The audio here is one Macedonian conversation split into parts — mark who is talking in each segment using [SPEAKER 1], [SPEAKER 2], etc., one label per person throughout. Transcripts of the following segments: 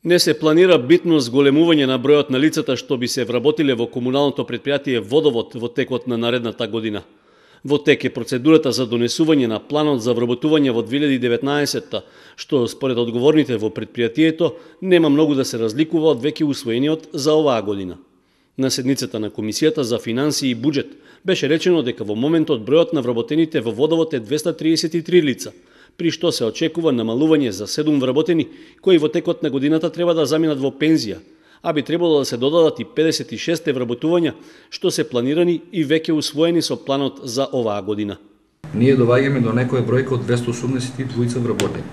[SPEAKER 1] Не се планира битно зголемување на бројот на лицата што би се вработиле во комуналното претпријатие Водовод во текот на наредната година. Во тек е процедурата за донесување на планот за вработување во 2019, што според одговорните во претпријатието нема многу да се разликува од веќе усвоениот за оваа година. На седницата на Комисијата за финансии и буџет беше речено дека во моментот бројот на вработените во Водовод е 233 лица, при што се очекува намалување за 7 вработени кои во текот на годината треба да заминат во пензија, а би требало да се додадат и 56 вработувања што се планирани и веќе усвоени со планот за оваа година.
[SPEAKER 2] Ние доваѓаме до некоја бројка од 282 вработени.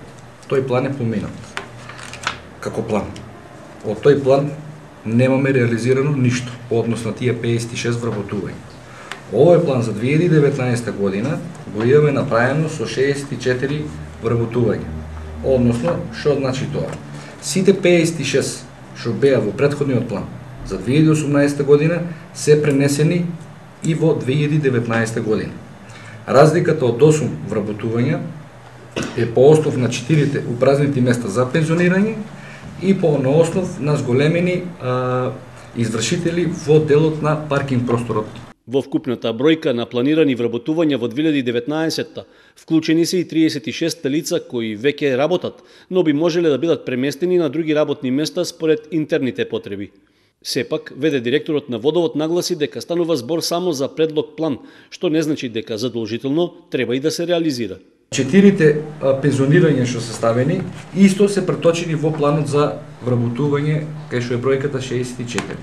[SPEAKER 2] Тој план е поминат. Како план. Од тој план немаме реализирано ништо, односно тие 56 вработувања. Овој план за 2019 година го имаме направено со 64 вработувања. Односно, што значи тоа? Сите 56 што беа во претходниот план за 2018 година се пренесени и во 2019 година. Разликата од 8 вработувања е по основ на 4 упразнети места за пензионирање и по основ на зголемени извршители во делот на паркинг просторот.
[SPEAKER 1] Во вкупната бројка на планирани вработувања во 2019 вклучени се и 36 лица кои веќе работат, но би можеле да бидат преместени на други работни места според интерните потреби. Сепак, веде директорот на Водовод нагласи дека станува збор само за предлог план, што не значи дека задолжително треба и да се реализира.
[SPEAKER 2] 4 пензионирања што се ставени, исто се преточени во планот за вработување, кај што е бројката 64.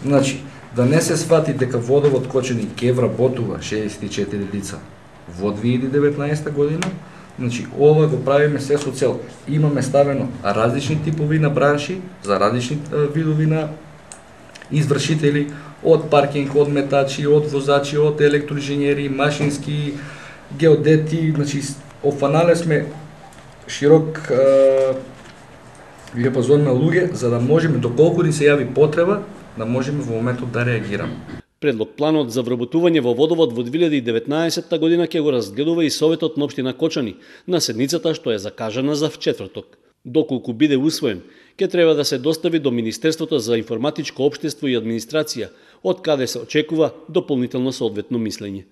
[SPEAKER 2] Значи, да не се свати дека Водовод Кочани ќе вработува 64 лица во 2019 година, значи ова го правиме се со цел. Имаме ставено различни типови на бранши, за различни видови на извршители, од паркинг, од метачи, од возачи, од електроинженери, машински, геодети, значи офанале сме широк диапазон на луѓе за да можеме доколку ни се јави потреба да можеме во моментот да реагираме.
[SPEAKER 1] Предлог планот за вработување во Водовод во 2019 година ќе го разгледува и Советот на општина Кочани на седницата што е закажана за вчетврток. Доколку биде усвоен, ќе треба да се достави до Министерството за информатичко општество и администрација, од каде се очекува дополнително соодветно мислење.